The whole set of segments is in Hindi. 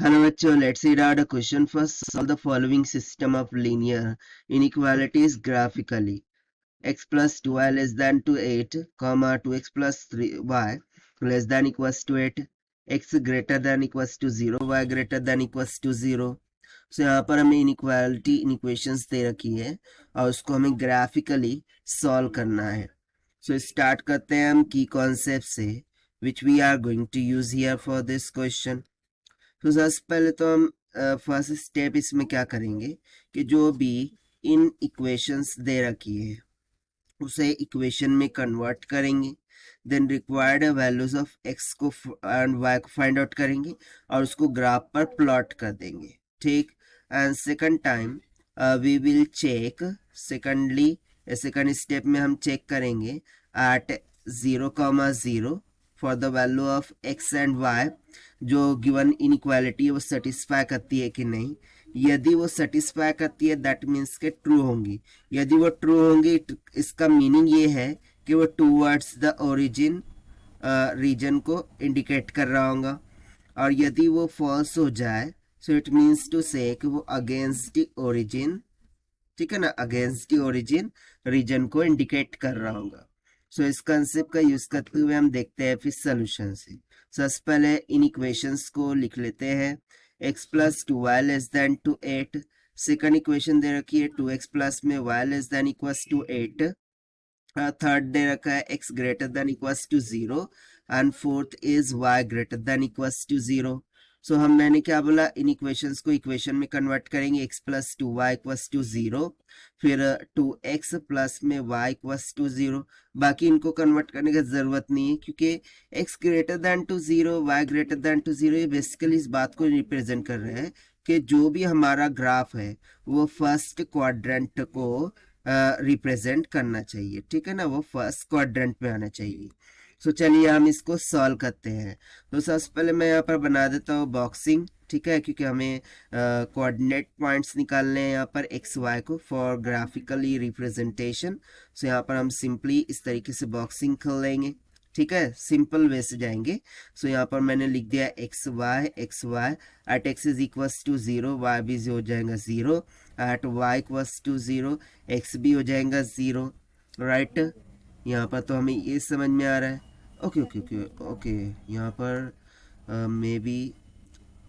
Hello bachcho, let's read out a question first. Solve the following system of linear inequalities graphically. X plus 2y less than to 8, comma 2x plus 3y less than equals to 8, x greater than equals to 0, y greater than equals to 0. So यहाँ पर हमें इनइक्वालिटी इक्वेशंस दे रखी है और उसको हमें ग्राफिकली सॉल्व करना है. So स्टार्ट करते हैं हम की कॉन्सेप्ट से which we are going to use here for this question. तो सबसे पहले तो हम फर्स्ट स्टेप इसमें क्या करेंगे कि जो भी इन इक्वेशंस दे रखी है उसे इक्वेशन में कन्वर्ट करेंगे. Then required values of x को एंड वाई को फाइंड आउट करेंगे और उसको ग्राफ पर प्लॉट कर देंगे. ठीक. And second time we will check second step में हम चेक करेंगे at 0,0 for the value of x and y जो गिवन इनइक्वालिटी है वो सेटिस्फाई करती है कि नहीं. यदि वो सेटिस्फाई करती है दैट मीन्स के ट्रू होंगी. यदि वो ट्रू होंगी इसका मीनिंग ये है कि वो टूवर्ड्स द ओरिजिन रीजन को इंडिकेट कर रहा होगा. और यदि वो फॉल्स हो जाए सो इट मीन्स टू से कि वो अगेंस्ट द ओरिजिन, ठीक है ना, अगेंस्ट द ओरिजिन रीजन को इंडिकेट कर रहा होगा. सो इस कंसेप्ट का यूज करते हुए हम देखते हैं फिर सोल्यूशन से. सबसे पहले इन इक्वेशंस को लिख लेते हैं. x plus 2y less than to 8. Second equation दे रखी है 2x प्लस में y less than equals to 8. Third दे रखा है x greater than equals to 0 and fourth is y greater than equals to 0. So मैंने क्या बोला, इन इक्वेशंस को इक्वेशन में कन्वर्ट करेंगे. x plus 2y equals to 0, फिर 2x प्लस में y इक्वल्स टू 0. बाकी इनको कन्वर्ट करने की जरूरत नहीं है क्योंकि x greater than to 0, y greater than to 0 ये बेसिकली इस बात को रिप्रेजेंट कर रहे हैं कि जो भी हमारा ग्राफ है वो फर्स्ट क्वाड्रेंट को रिप्रेजेंट करना चाहिए. ठीक है ना, वो फर्स्ट क्वाड्रेंट में आना चाहिए. सो चलिए हम इसको सॉल्व करते हैं. तो सबसे पहले मैं यहाँ पर बना देता हूँ बॉक्सिंग. ठीक है, क्योंकि हमें कोऑर्डिनेट पॉइंट्स निकालने हैं यहाँ पर एक्स वाई को फॉर ग्राफिकली रिप्रेजेंटेशन. सो यहाँ पर हम सिंपली इस तरीके से बॉक्सिंग कर लेंगे. ठीक है, सिंपल वे से जाएंगे. सो यहाँ पर मैंने लिख दिया x y at x is equals to 0, y भी हो जाएगा 0, at y equals to 0 x भी हो जाएगा 0. राइट, यहाँ पर तो हमें ये समझ में आ रहा है. ओके ओके ओके ओके, यहाँ पर मे बी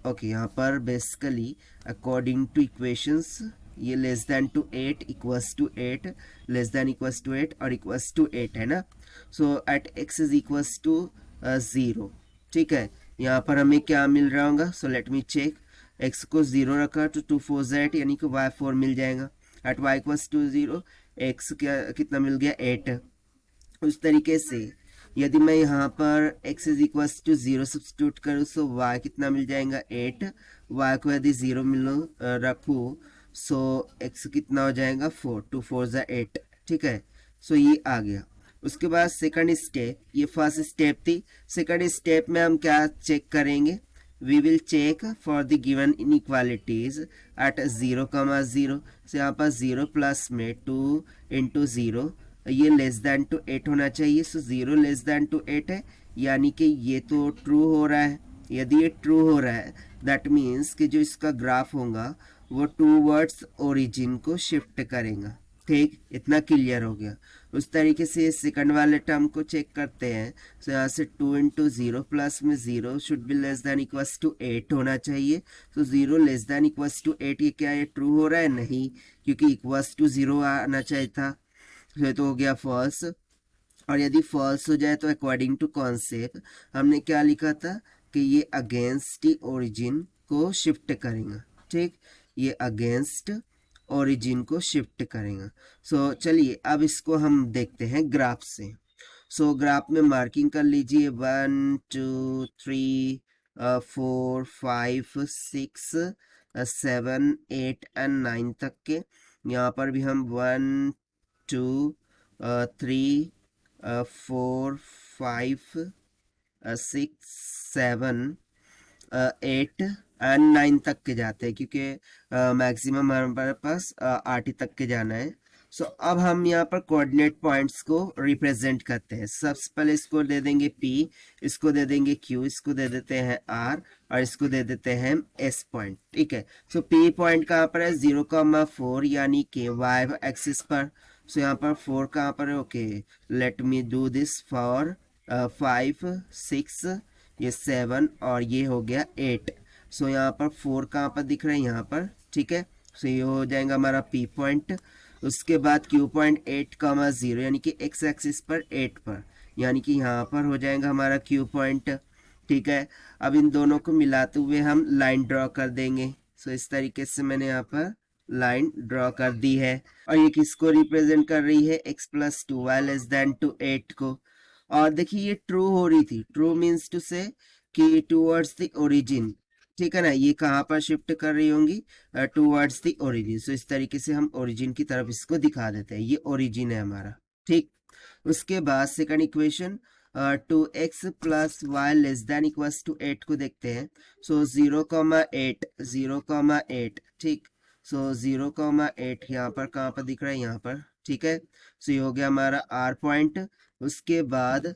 ओके, यहाँ पर बेसिकली अकॉर्डिंग टू इक्वेशंस ये less than to 8 equals to 8, less than equals to 8 और इक्वल्स टू 8 है ना. So at x is equals to 0. ठीक है, यहाँ पर हमें क्या मिल रहा होगा. So let me check. X को 0 रखा तो 2 4 8 यानी कि y 4 मिल जाएगा. At y equals to 0 x क्या कितना मिल गया 8. उस तरीके से यदि मैं यहाँ पर x is equals to 0 substitute करूँ सो y कितना मिल जाएगा 8. y को यदि 0 रखूँ सो x कितना हो जाएगा 4, 2 4 8. ठीक है, सो ये आ गया. उसके बाद सेकंड स्टेप, ये फर्स्ट स्टेप थी. सेकंड स्टेप में हम क्या चेक करेंगे, we will check for the given inequalities at 0,0. So यहाँ पर 0 प्लस में 2 इंटू 0 ये लेस देन टू 8 होना चाहिए. सो 0 लेस देन टू 8 है यानी कि ये तो ट्रू हो रहा है. यदि ये ट्रू हो रहा है दैट मीन्स कि जो इसका ग्राफ होगा वो टूवर्ड्स ओरिजिन को शिफ्ट करेगा. ठीक, इतना क्लियर हो गया. उस तरीके से सेकंड वाले टर्म को चेक करते हैं. सो यहाँ से 2 इंटू 0 प्लस में 0 should be less than equals to 8 होना चाहिए. So 0 less than equals to 8 ये क्या ये ट्रू हो रहा है? नहीं, क्योंकि इक्वल्स टू 0 आना चाहिए था. ये तो हो गया फॉल्स. और यदि फॉल्स हो जाए तो अकॉर्डिंग टू कॉन्सेप्ट हमने क्या लिखा था कि ये अगेंस्ट द ओरिजिन को शिफ्ट करेगा. ठीक, ये अगेंस्ट ओरिजिन को शिफ्ट करेगा. सो चलिए अब इसको हम देखते हैं ग्राफ से. सो ग्राफ में मार्किंग कर लीजिए 1 2 3 4 5 6 7 8 एंड 9 तक के. यहाँ पर भी हम 1 2 3 4 5 6 7 8 एंड 9 तक के जाते हैं क्योंकि मैक्सिमम हमारे पास 8 ही तक के जाना है. सो अब हम यहाँ पर कोऑर्डिनेट पॉइंट्स को रिप्रेजेंट करते हैं। सबसे पहले इसको दे देंगे P, इसको दे देंगे Q, इसको दे देते हैं R और इसको दे देते हैं S पॉइंट। ठीक है, सो P पॉइंट कहाँ पर है 0,4 यानी कि y एक्सिस पर। सो यहाँ पर 4 कहाँ पर है, okay let me do this for 5 6 ये 7 और ये हो गया 8। सो यहाँ पर 4 कहाँ पर दिख रहा है, यहाँ पर। ठीक है, सो ये हो जाएगा हमारा P पॉइंट। उसके बाद Q पॉइंट 8,0 यानी कि x एक्सिस पर 8 पर, यानी कि यहाँ पर हो जाएगा हमारा Q पॉइंट। ठीक है, अब इन दोनों को मिलाते हुए हम लाइन ड्रॉ कर देंगे। सो इस तरीके से मैंने यहाँ पर लाइन ड्रॉ कर दी है। और ये किसको रिप्रेजेंट कर रही है, x+2y लेस देन टू 8 को। और देखिए ये ट्रू हो रही थी, ट्रू मीन्स टू से कि टूवर्ड्स द ओरिजिन। ठीक है ना, ये कहाँ पर शिफ्ट कर रही होंगी, टूवर्ड्स द ओरिजिन। सो इस तरीके से हम ओरिजिन की तरफ इसको दिखा देते हैं, ये ओरिजिन है हमारा। ठीक, उसके बाद second equation 2x+y less than equals to 8 को देखते हैं। सो 0,8 0,8। ठीक, सो 0,8 यहाँ पर कहाँ पर दिख रहा है, यहाँ पर। ठीक है, सो ये हो गया हमारा R पॉइंट। उसके बाद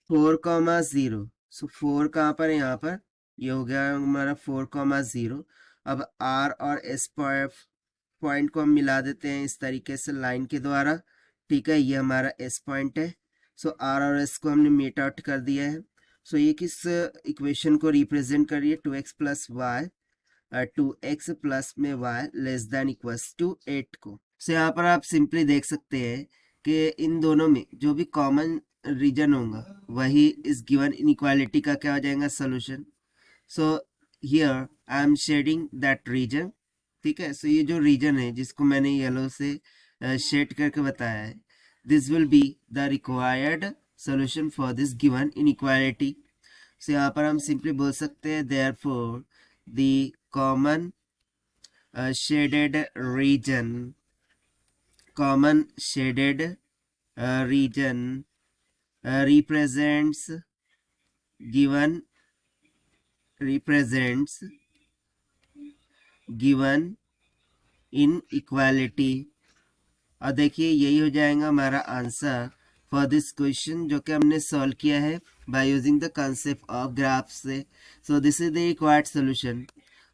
4,0, सो 4 कहाँ पर है, यहाँ पर। ये हो गया हमारा 4,0। अब R और S पॉइंट को हम मिला देते हैं इस तरीके से लाइन के द्वारा। ठीक है, ये हमारा S पॉइंट है। सो R और S को हमने मीट आउट कर दिया है। सो ये किस इक्वेशन को रिप्रेजेंट कर रही है, 2x+y 2x+ में y less than equals to 8 को। सो यहाँ पर आप सिंपली देख सकते हैं कि इन दोनों में जो भी कॉमन रीजन होगा वही इस गिवन इनइक्वालिटी का क्या हो जाएगा, solution. So here I am shading that region. ठीक है, सो ये जो रीजन है जिसको मैंने येलो से शेड करके बताया है, this will be the required solution for this given inequality. So यहाँ पर हम सिंपली बोल सकते हैं therefore the common shaded region, common shaded region represents given inequality। और देखिए यही हो जाएगा हमारा आंसर फॉर दिस क्वेश्चन, जो कि हमने सॉल्व किया है by using the concept of graph से। So this is the required solution.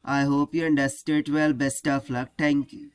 I hope you understood well. Best of luck. Thank you.